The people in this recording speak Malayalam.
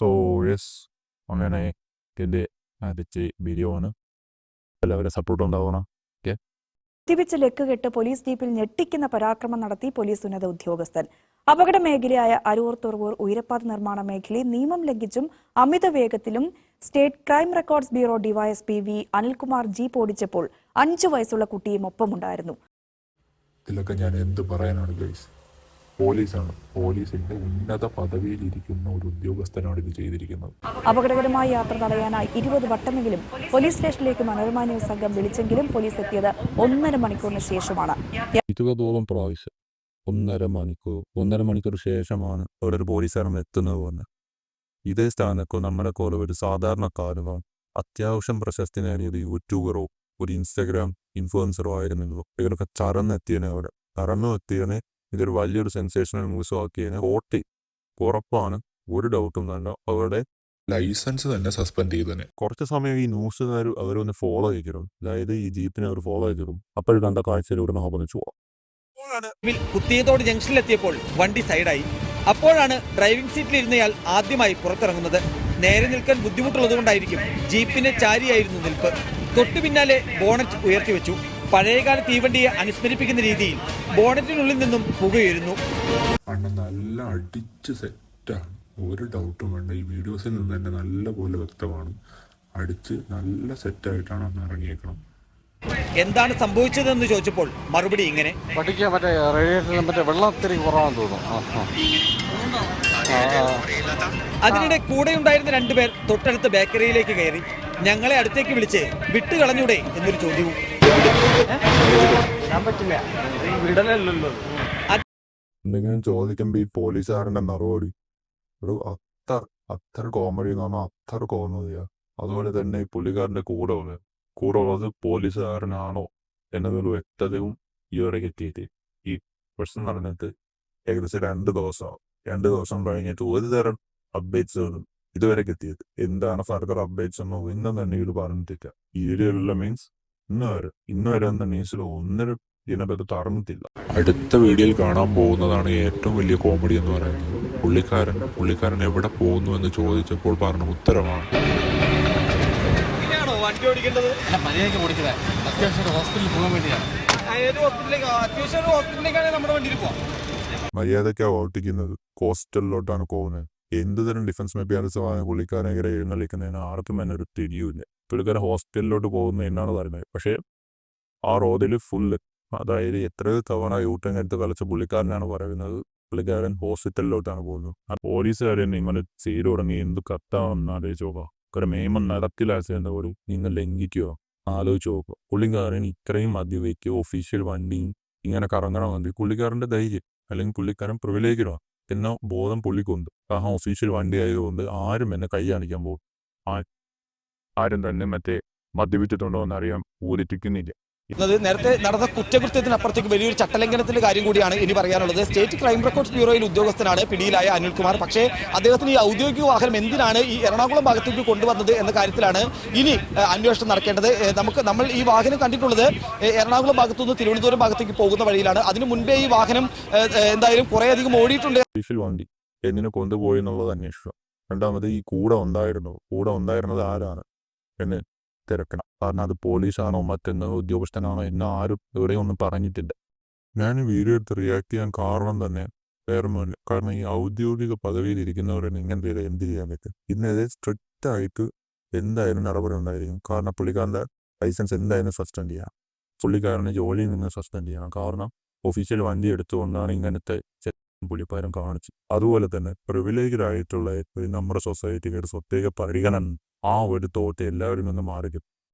സോ യെസ്, അങ്ങനെ എൻ്റെ ആദ്യത്തെ വീഡിയോ ആണ്. എല്ലാവരും സപ്പോർട്ട് ഉണ്ടാവണം. ഓക്കെ. തിരിച്ച് ലക്കുകെട്ട് പോലീസ് ജീപ്പിൽ ഞെട്ടിക്കുന്ന പരാക്രമം നടത്തി പോലീസ് ഉന്നത ഉദ്യോഗസ്ഥൻ. അപകട മേഖലയായ അരൂർ തുറവൂർ ഉയരപ്പാത നിർമ്മാണ മേഖലയിൽ നിയമം ലംഘിച്ചും അമിത വേഗത്തിലും state crime records bureau DYSP V Anilkumar jeep ഓടിച്ചപ്പോൾ 5 വയസ്സുള്ള കുട്ടിയും ഒപ്പമുണ്ടായിരുന്നു. ഇതിലൊക്കെ ഞാൻ എന്ത് പറയാനാണ് ഗൈസ്? പോലീസാണ്, പോലീസിന്റെ ഉന്നത പദവിയിൽ ഇരിക്കുന്ന ഒരു ഉദ്യോഗസ്ഥനാണ് ഇത് ചെയ്തിരിക്കുന്നത്. അപകടകരമായ യാത്ര തടയാനായി 20 വട്ടമെങ്കിലും പോലീസ് സ്റ്റേഷനിലേക്ക് മനോരമ ന്യൂസ് സംഘം വിളിച്ചെങ്കിലും പോലീസ് എത്തിയത് 1.5 മണിക്കൂറിന് ശേഷമാണ്. 20 പ്രാവശ്യം 1.5 മണിക്കൂർ ശേഷമാണ് അവിടെ ഒരു പോലീസുകാരൻ എത്തുന്നത് തന്നെ. ഇതേ സ്ഥാനത്തോ നമ്മുടെ പോലെ ഒരു സാധാരണക്കാരനാണ് അത്യാവശ്യം പ്രശസ്തി നേടിയ ഒരു യൂട്യൂബറോ ഒരു ഇൻസ്റ്റഗ്രാം ഇൻഫ്ലുവൻസറോ ആയിരുന്നല്ലോ. ഇവരൊക്കെ ചറന്നെത്തിയനെ ഇതൊരു വലിയൊരു സെൻസേഷണൽ ന്യൂസ് ആക്കിയതിനെ ഓട്ടി ഉറപ്പാണ്, ഒരു ഡൗട്ടും വേണ്ട. അവരുടെ ലൈസൻസ് തന്നെ സസ്പെൻഡ് ചെയ്തന്നെ. കുറച്ച് സമയം ഈ ന്യൂസുകാർ അവരൊന്ന് ഫോളോ ചെയ്തിരും, അതായത് ഈ ജീപ്പിനെ അവർ ഫോളോ ചെയ്തിരും. അപ്പോൾ കണ്ട കാഴ്ചയിലൂടെ ഹോബനിച്ചു പോവാം. കുത്തിയതോട് ജംഗ്ഷനിലെത്തിയപ്പോൾ വണ്ടി സൈഡായി. അപ്പോഴാണ് ഡ്രൈവിംഗ് സീറ്റിലിരുന്നയാൾ ആദ്യമായി പുറത്തിറങ്ങുന്നത്. നേരെ നിൽക്കാൻ ബുദ്ധിമുട്ടുള്ളതുകൊണ്ടായിരിക്കും ജീപ്പിന് ചാരിയായിരുന്നു നിൽപ്പ്. തൊട്ടു പിന്നാലെ ബോണറ്റ് ഉയർത്തിവെച്ചു. പഴയകാല തീവണ്ടിയെ അനുസ്മരിപ്പിക്കുന്ന രീതിയിൽ ബോണറ്റിനുള്ളിൽ നിന്നും പുകയുയരുന്നു. നല്ല അടിച്ച് സെറ്റാണ്, ഒരു ഡൗട്ടും വേണ്ട. ഈ വീഡിയോസിൽ നിന്ന് തന്നെ നല്ല പോലെ വ്യക്തമാണ്. അടിച്ച് നല്ല സെറ്റായിട്ടാണ് അന്ന് ഇറങ്ങിയേക്കണം. എന്താണ് സംഭവിച്ചതെന്ന് ചോദിച്ചപ്പോൾ മറുപടി ഇങ്ങനെ: അതിനിടെ കൂടെയുണ്ടായിരുന്ന 2 പേർ തൊട്ടടുത്ത ബേക്കറിയിലേക്ക് കയറി. ഞങ്ങളെ അടുത്തേക്ക് വിളിച്ച് വിട്ടുകളഞ്ഞൂടെ എന്നൊരു ചോദ്യവും. എന്തെങ്കിലും ചോദിക്കുമ്പോ ഈ പോലീസുകാരന്റെ മറുപടി ഒരു അത്ര കോമഡി എന്ന് പറഞ്ഞാൽ അത്ര കോമഡിയാ. അതുപോലെ തന്നെ ഈ പുള്ളിക്കാരന്റെ കൂടെ ഉള്ളത് പോലീസുകാരനാണോ എന്നതൊരു വ്യക്തതയും ഇതുവരെ എത്തിയിട്ട് ഈ പ്രശ്നം നടന്നിട്ട് ഏകദേശം 2 ദിവസം കഴിഞ്ഞിട്ട് ഒരു തരം അപ്ഡേറ്റ്സുകളും ഇതുവരെ എത്തിയത്. എന്താണ് ഫർദർ അപ്ഡേറ്റ്സ് എന്നോ ഇന്നും തന്നെ ഇത് പറഞ്ഞിട്ടില്ല. ഈ വീഡിയോയിലുള്ള മീൻസ് ഇന്ന് വരെ എന്ന ന്യൂസിൽ ഒന്നര ഇതിനെപ്പറ്റി തറന്നിട്ടില്ല. അടുത്ത വീഡിയോയിൽ കാണാൻ പോകുന്നതാണ് ഏറ്റവും വലിയ കോമഡി എന്ന് പറയുന്നത്. പുള്ളിക്കാരൻ എവിടെ പോകുന്നു എന്ന് ചോദിച്ചപ്പോൾ പറഞ്ഞ ഉത്തരമാണ്: വണ്ടി ഓടിക്കേണ്ടത് അത്യാവശ്യം ഹോസ്പിറ്റലിൽ പോകാൻ വേണ്ടിയാണ്. നമ്മുടെ വണ്ടിയിൽ പോവാം. മര്യാദയ്ക്കാ ഓട്ടിക്കുന്നത്, ഹോസ്റ്റലിലോട്ടാണ് പോകുന്നത്. എന്തുതരം ഡിഫൻസ് മെക്കാനിസമാണ് പുള്ളിക്കാരനെതിരെ എഴുന്നള്ളിക്കുന്നതിന് ആർക്കും തന്നെ ഒരു തിരിയുമില്ല. പുള്ളിക്കാരൻ ഹോസ്പിറ്റലിലോട്ട് പോകുന്നത് എന്നാണ് പറയുന്നത്. പക്ഷേ ആ റോഡിൽ ഫുള്ള്, അതായത് എത്രയോ തവണ യൂട്ടേൺ എടുത്ത് കളിച്ച പുള്ളിക്കാരനാണ് പറയുന്നത് പുള്ളിക്കാരൻ ഹോസ്പിറ്റലിലോട്ടാണ് പോകുന്നത്. ആ പോലീസുകാരൻ ഇങ്ങനെ ചെയ്തു തുടങ്ങി എന്ത് കത്താണെന്ന് ആലോചിച്ച് നോക്കുക. ഒരു നിയമം നടപ്പിലാക്കിയ പോലും നിങ്ങൾ ലംഘിക്കുക, ആലോചിച്ച് നോക്കുക. പുള്ളിക്കാരൻ ഇത്രയും മദ്യവയ്ക്ക് ഒഫീഷ്യൽ വണ്ടി ഇങ്ങനെ കറങ്ങണമെങ്കിൽ പുള്ളിക്കാരൻ്റെ ധൈര്യം അല്ലെങ്കിൽ പുള്ളിക്കാരൻ പ്രിവിലേജാണ് എന്ന ബോധം പുള്ളിക്കുണ്ട്. കാരണം ഒഫീഷ്യൽ വണ്ടി ആയതുകൊണ്ട് ആരും എന്നെ കൈ കാണിക്കാൻ പോകും, ആരും തന്നെ മദ്യപിച്ചിട്ടുണ്ടോ എന്നറിയാൻ ഊതിറ്റിക്കുന്നില്ല. നേരത്തെ നടന്ന കുറ്റകൃത്യത്തിനപ്പുറത്തേക്ക് വലിയൊരു ചട്ടലംഘനത്തിന്റെ കാര്യം കൂടിയാണ് ഇനി പറയാനുള്ളത്. സ്റ്റേറ്റ് ക്രൈം റെക്കോർഡ്സ് ബ്യൂറോയിൽ ഉദ്യോഗസ്ഥനാണ് പിടിയിലായ അനിൽകുമാർ. പക്ഷേ അദ്ദേഹത്തിന് ഈ ഔദ്യോഗിക വാഹനം എന്തിനാണ് ഈ എറണാകുളം ഭാഗത്തേക്ക് കൊണ്ടുവന്നത് എന്ന കാര്യത്തിലാണ് ഇനി അന്വേഷണം നടക്കേണ്ടത്. നമ്മൾ ഈ വാഹനം കണ്ടിട്ടുള്ളത് എറണാകുളം ഭാഗത്തുനിന്ന് തിരുവനന്തപുരം ഭാഗത്തേക്ക് പോകുന്ന വഴിയിലാണ്. അതിനു മുൻപേ ഈ വാഹനം എന്തായാലും കുറേയധികം ഓടിയിട്ടുണ്ട്. വണ്ടി എന്തിനു കൊണ്ടുപോയി എന്നുള്ളത് അന്വേഷിക്കുക. രണ്ടാമത് ഈ കൂടെ ഉണ്ടായിരുന്നത് ആരാണ് എന്ന് തിരക്കണം. കാരണം അത് പോലീസാണോ മറ്റെന്ന ഉദ്യോഗസ്ഥനാണോ എന്ന് ആരും എവിടെയും ഒന്നും പറഞ്ഞിട്ടില്ല. ഞാൻ വീഡിയോ എടുത്ത് റിയാക്ട് ചെയ്യാൻ കാരണം തന്നെ വേറൊന്നുമില്ല. കാരണം ഈ ഔദ്യോഗിക പദവിയിൽ ഇരിക്കുന്നവരെ ഇങ്ങനത്തെ എന്ത് ചെയ്യാൻ പറ്റും? ഇതിനെതിരെ സ്ട്രിക്റ്റ് ആയിട്ട് എന്തായാലും നടപടി ഉണ്ടായിരിക്കും. കാരണം പുള്ളിക്കാരൻ്റെ ലൈസൻസ് എന്തായാലും സസ്പെൻഡ് ചെയ്യണം, പുള്ളിക്കാരനെ ജോലിയിൽ നിന്ന് സസ്പെൻഡ് ചെയ്യണം. കാരണം ഒഫീഷ്യൽ വണ്ടി എടുത്തുകൊണ്ടാണ് ഇങ്ങനത്തെ പുള്ളിക്കാരൻ കാണിച്ചു. അതുപോലെ തന്നെ പ്രിവിലേജ് ആയിട്ടുള്ള നമ്മുടെ സൊസൈറ്റിയുടെ പ്രത്യേക പരിഗണന, ആ ഒരു തോട്ട് എല്ലാവരും നിന്ന് മാറിക്കും.